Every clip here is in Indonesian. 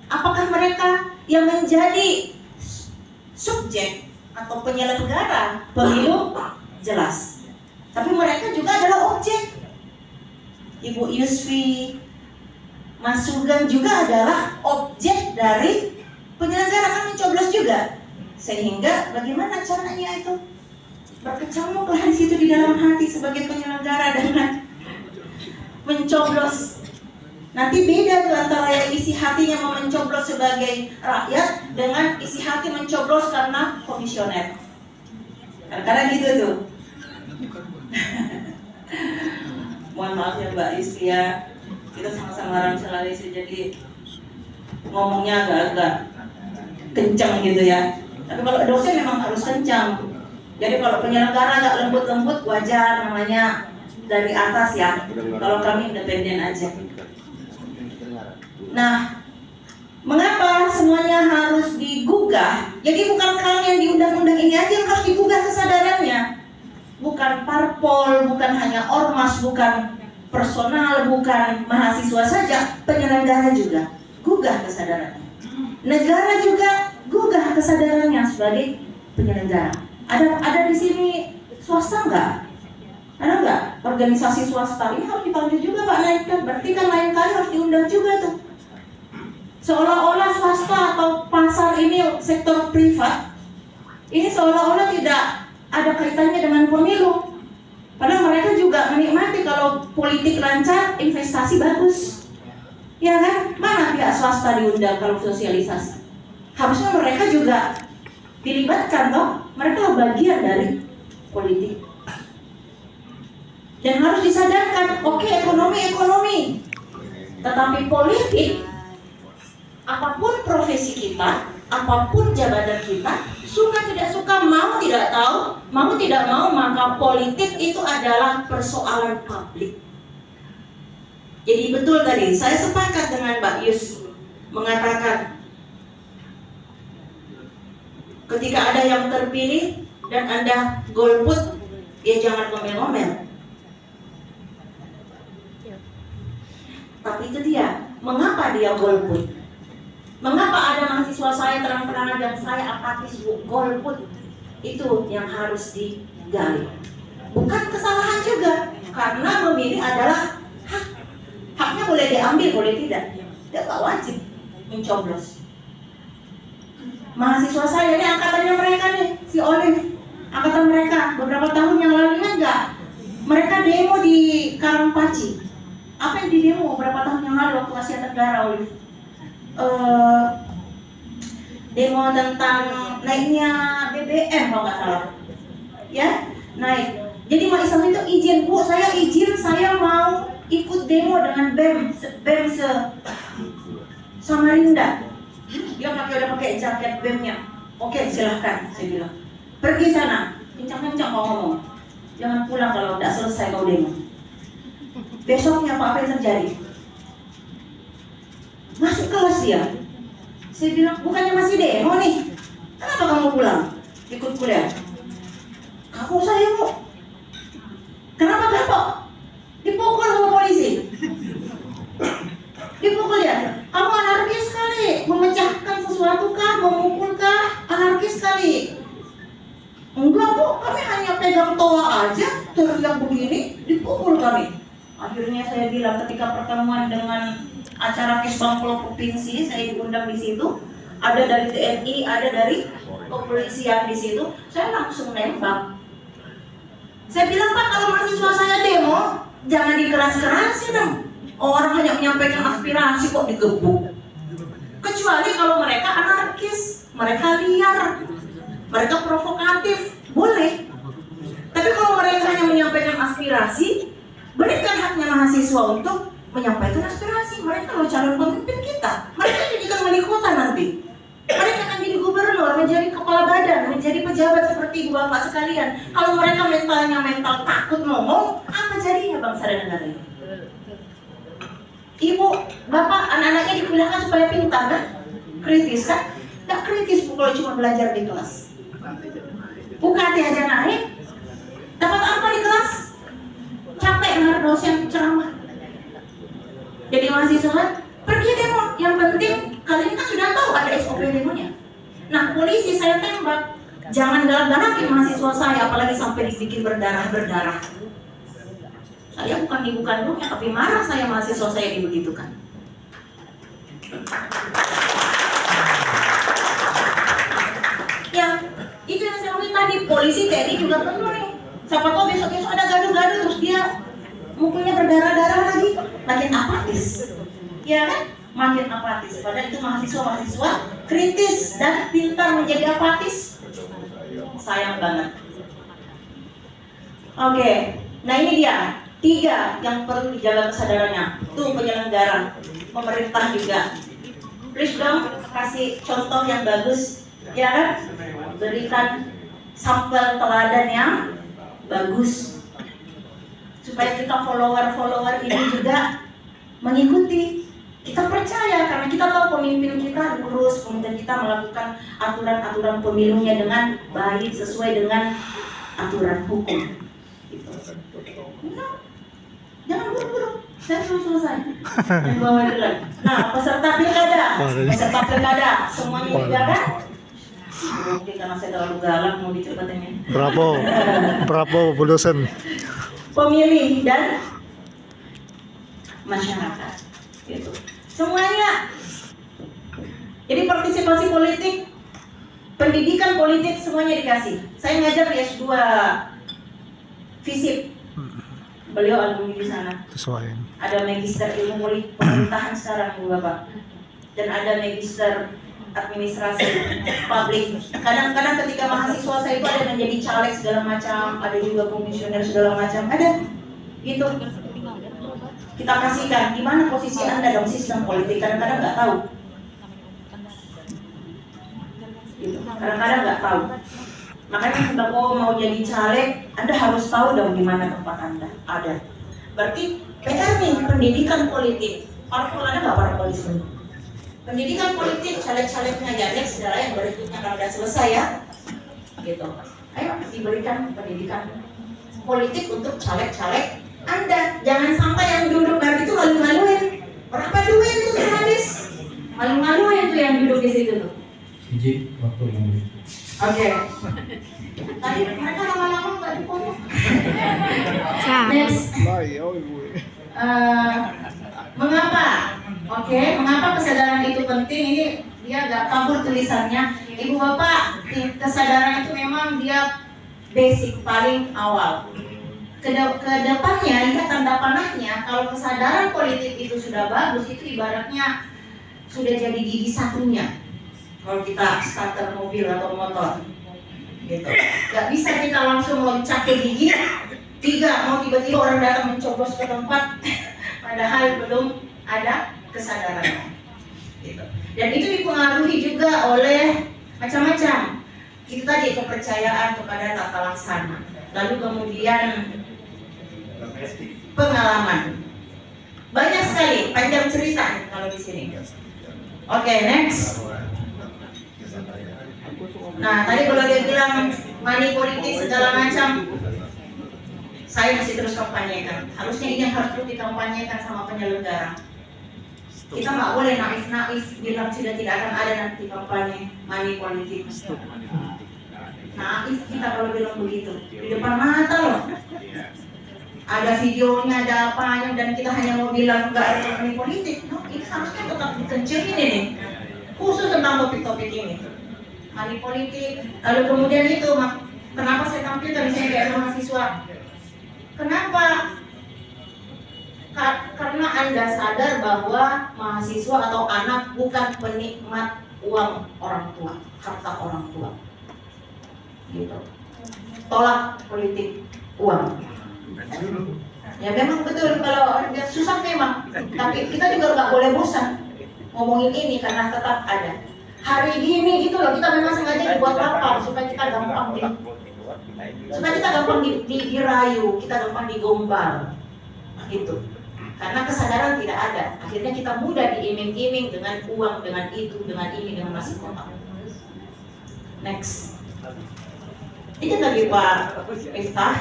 Apakah mereka yang menjadi subjek atau penyelenggara pemilu? Jelas. Tapi mereka juga adalah objek. Ibu Yusfi, Mas Sugeng juga adalah objek dari penyelenggara, kan mencoblos juga. Sehingga bagaimana caranya itu? Berkecamuklah di situ di dalam hati sebagai penyelenggara dengan mencoblos. Nanti beda tuh antara yang isi hatinya mau mencoblos sebagai rakyat dengan isi hati mencoblos karena komisioner. Kadang-kadang gitu tuh. Mohon maaf ya Mbak Isi ya, kita sama-sama orang Sulawesi jadi ngomongnya agak-agak kencang gitu ya. Tapi kalau dosen memang harus kencang. Jadi kalau penyelenggara agak lembut-lembut wajar, namanya dari atas ya. Kalau kami independen aja. Nah, mengapa semuanya harus digugah? Jadi bukan kalian di undang-undang ini aja yang harus digugah kesadarannya. Bukan parpol, bukan hanya ormas, bukan personal, bukan mahasiswa saja, penyelenggara juga gugah kesadarannya. Negara juga gugah kesadarannya sebagai penyelenggara. Ada di sini swasta nggak? Ada nggak organisasi swasta? Ini harus dipanggil juga Pak Naikkan. Berarti kan lain kali harus diundang juga tuh. Seolah-olah swasta atau pasar ini sektor privat ini seolah-olah tidak ada kaitannya dengan pemilu. Padahal mereka juga menikmati kalau politik lancar, investasi bagus. Ya kan? Mana pihak swasta diundang kalau sosialisasi? Harusnya mereka juga dilibatkan toh. Mereka bagian dari politik. Dan harus disadarkan, oke, ekonomi. Tetapi politik, apapun profesi kita, apapun jabatan kita, suka tidak suka, mau tidak tahu, mau tidak mau, maka politik itu adalah persoalan publik. Jadi betul tadi, saya sepakat dengan Mbak Yus mengatakan ketika ada yang terpilih dan Anda golput, ya jangan ngomel-ngomel. Tapi itu dia, mengapa dia golput? Mengapa ada mahasiswa saya terang-terangan dan saya apatis golput? Itu yang harus digali. Bukan kesalahan juga, karena memilih adalah hak. Haknya boleh diambil, boleh tidak. Dia tak wajib mencoblos. Mahasiswa saya ini angkatannya mereka nih, si Olive, angkatan mereka beberapa tahun yang lalu ingat nggak? Mereka demo di Karangpaci. Apa yang di demo beberapa tahun yang lalu waktu Asia Tenggara, Olive? Demo tentang naiknya BBM kalau nggak salah, ya naik. Jadi Mak Isam itu izin, Bu, saya izin, saya mau ikut demo dengan BEM Samarinda. Dia udah pakai jaket BEM-nya. Oke, silahkan, saya bilang. Pergi sana, kencang-kencang mau ngomong. Jangan pulang kalau udah selesai kau demo. Besoknya apa yang terjadi? Masuk kelas dia. Saya bilang, bukannya masih demo nih, kenapa kamu pulang? Ikut kuliah. Kamu saya mau. Kenapa kapok? Dipukul sama polisi. Dipukul ya. Kamu anarkis sekali, memecahkan sesuatu kah, memukul kah, anarkis sekali. Enggak Bu, kami hanya pegang toa aja, teriak begini, dipukul kami. Akhirnya saya bilang ketika pertemuan dengan acara Kesbangpol Provinsi, saya diundang di situ, ada dari TNI, ada dari kepolisian di situ, saya langsung nembak. Saya bilang, Pak, kalau mahasiswa saya demo, jangan dikeras-kerasin dong. Orang hanya menyampaikan aspirasi kok digebuk. Kecuali kalau mereka anarkis, mereka liar, mereka provokatif, boleh. Tapi kalau mereka hanya menyampaikan aspirasi, berikan haknya mahasiswa untuk menyampaikan aspirasi. Mereka loh calon pemimpin kita. Mereka jadikan wali kota nanti. Mereka akan jadi gubernur, menjadi kepala badan, menjadi pejabat seperti Bapak sekalian. Kalau mereka mentalnya mental takut ngomong, apa jadinya bangsa dan negara ini? Ibu, Bapak, anak-anaknya dipindahkan supaya pintar kan? Kritis kan? Gak kritis kalau cuma belajar di kelas. UKT aja naik. Dapat apa di kelas? Capek dengar dosen ceramah. Jadi mahasiswa, pergi demo. Yang penting kalian kan anak polisi saya tembak. Jangan galak-galakin mahasiswa saya, apalagi sampai dibikin berdarah-berdarah. Saya bukan ibu kandungnya, tapi marah saya mahasiswa saya dibegitukan. Ya, itu yang saya ngomongin tadi, polisi TNI juga penuh nih. Siapa tahu besok-besok ada gaduh-gaduh terus dia mukulnya berdarah-darah lagi, makin apatis. Ya kan? Makin apatis. Padahal itu mahasiswa-mahasiswa kritis dan pintar menjadi apatis. Sayang banget. Oke, nah ini dia 3 yang perlu dijaga kesadarannya. Tuh penyelenggara, pemerintah juga. Please dong kasih contoh yang bagus, ya kan? Berikan sampel teladan yang bagus supaya kita follower ini juga mengikuti. Kita percaya karena kita tahu pemimpin kita lurus, kemudian kita melakukan aturan-aturan pemilunya dengan baik sesuai dengan aturan hukum. Gitu. Jangan buru-buru, saya belum selesai. Nah, peserta pilkada, semuanya dijaga. Mungkin karena saya terlalu galak mau dicepatinnya. Bravo, Bu dosen. Pemilih dan masyarakat, gitu. Semuanya. Jadi partisipasi politik, pendidikan politik semuanya dikasih. Saya ngajar di S2 FISIP. Beliau alumni di sana. Sesuai. Ada magister ilmu pemerintahan sekarang, Bu Bapak. Dan ada magister administrasi publik. Kadang-kadang ketika mahasiswa saya itu ada menjadi caleg segala macam, ada juga komisioner segala macam, ada gitu. Kita kasihkan di mana posisi Anda dalam sistem politik, kadang-kadang nggak tahu. Gitu. Kadang-kadang nggak tahu. Makanya kalau mau jadi caleg, Anda harus tahu dong di mana tempat Anda ada. Berarti PR nih pendidikan politik. Parpol ada nggak parpol di sini? Pendidikan politik, caleg-calegnya jadi saudara yang berikutnya kalau udah selesai ya, gitu. Ayo diberikan pendidikan politik untuk caleg-caleg Anda. Jangan sampai yang duduk dari itu malu-maluin. Berapa duit itu habis? Malu-maluin tuh yang duduk di situ tuh. Izin waktu yang Oke. Tadi mereka lama-lama nggak dipotong. Next. Mengapa? Oke, mengapa kesadaran itu penting? Ini dia agak kabur tulisannya. Ibu Bapak, kesadaran itu memang dia basic paling awal. Kedepannya, lihat tanda panahnya. Kalau kesadaran politik itu sudah bagus, itu ibaratnya sudah jadi gigi satunya. Kalau kita starter mobil atau motor, gitu. Gak bisa kita langsung loncat ke gigi 3, mau tiba-tiba orang datang mencoblos ke tempat, padahal belum ada kesadarannya. Gitu. Dan itu dipengaruhi juga oleh macam-macam. Itu tadi kepercayaan kepada tata laksana. Lalu kemudian pengalaman. Banyak sekali, panjang cerita kalau di sini. Oke, next. Nah, tadi kalau dia bilang money politik segala macam, saya masih terus kampanyekan. Harusnya ini yang harus terus dikampanyekan sama penyelenggara. Kita nggak boleh naif-naif bilang sudah tidak akan ada nanti kampanye money politik. Naif kita kalau bilang begitu. Di depan mata loh. Ada videonya, ada apanya, dan kita hanya mau bilang nggak ada money politik. No, ini harusnya tetap dikencengin ini, khusus tentang topik-topik ini. Money politik. Lalu kemudian itu, kenapa saya tampilkan saya kayak mahasiswa? Kenapa? Karena Anda sadar bahwa mahasiswa atau anak bukan penikmat uang orang tua, harta orang tua. Gitu. Tolak politik uang. Ya memang betul, kalau orang susah memang, tapi kita juga nggak boleh bosan ngomongin ini karena tetap ada. Hari ini gitu loh, kita memang sengaja dibuat lapar supaya kita gampang dirayu, kita gampang digombal, gitu. Karena kesadaran tidak ada, akhirnya kita mudah diiming-iming dengan uang, dengan itu, dengan ini, dengan nasi kotak. Next. Ini tadi Pak Miftah.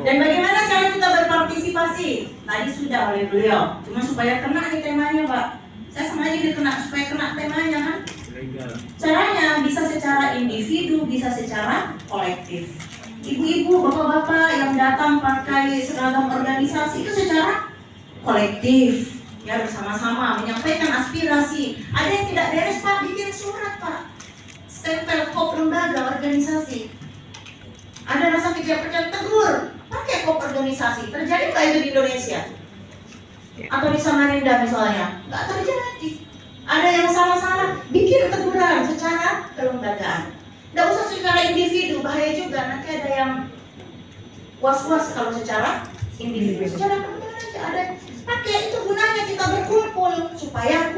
Dan bagaimana cara kita berpartisipasi? Tadi sudah oleh beliau. Cuma supaya kena nih temanya, Pak. Saya sengaja dikena supaya kena temanya kan. Caranya bisa secara individu, bisa secara kolektif. Ibu-ibu, bapak-bapak yang datang pakai seragam organisasi itu secara kolektif, ya bersama-sama menyampaikan aspirasi. Ada yang tidak beres Pak, bikin surat Pak, stempel kop lembaga organisasi. Ada rasa kejahatan, tegur, pakai kop organisasi. Terjadi nggak itu di Indonesia? Atau di Samarinda misalnya? Nggak terjadi. Ada yang salah-salah, bikin teguran secara kelembagaan. Nggak usah secara individu, bahaya juga. Nanti ada yang was-was kalau secara individu. Secara kelembagaan aja ada. Pakai, itu gunanya kita berkumpul supaya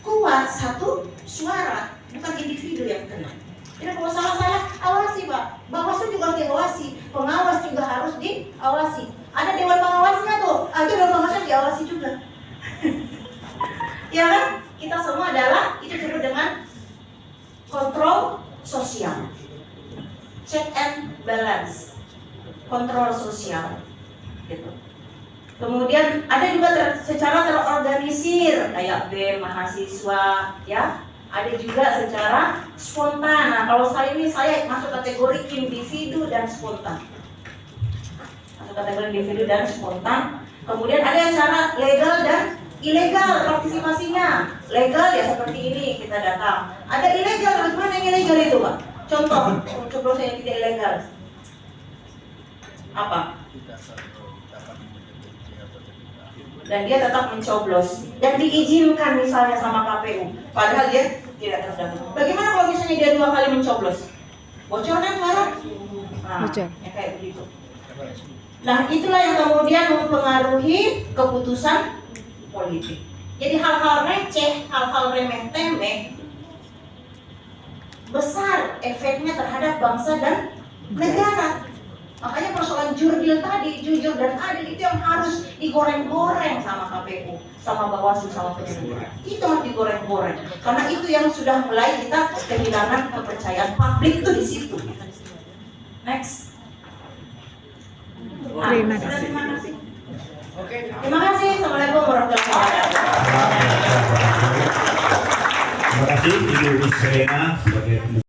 kuat satu suara, bukan individu yang kena. Jadi kalau salah-salah, awasi Pak. Bawaslu juga harus diawasi, pengawas juga harus diawasi. Ada dewan pengawasnya tuh, itu dewan pengawasnya diawasi juga. Ya kan? Kita semua adalah, itu disebut dengan kontrol sosial, check and balance, kontrol sosial, gitu. Kemudian ada juga secara terorganisir, kayak BEM mahasiswa, ya. Ada juga secara spontan. Nah, kalau saya masuk kategori individu dan spontan. Masuk kategori individu dan spontan. Kemudian ada yang cara legal dan ilegal partisipasinya. Legal ya seperti ini kita datang. Ada ilegal, bagaimana yang ilegal itu Pak? Contoh, coblosan yang tidak ilegal. Apa? Dan dia tetap mencoblos dan diizinkan misalnya sama KPU, padahal dia tidak terdaftar. Bagaimana kalau misalnya dia 2 kali mencoblos? Bocor kan suara? Nah, Bocor. ya kayak begitu. Nah, itulah yang kemudian mempengaruhi keputusan politik. Jadi hal-hal receh, hal-hal remeh-temeh besar efeknya terhadap bangsa dan negara. Makanya persoalan jurdil tadi, jujur dan adil itu yang harus digoreng-goreng sama KPU, sama Bawaslu, sama penyelenggara. Itu harus digoreng-goreng. Karena itu yang sudah mulai kita kehilangan kepercayaan publik itu di situ. Next. Terima kasih. Terima kasih. Terima kasih. Assalamualaikum warahmatullahi wabarakatuh. Terima kasih Ibu Serena sebagai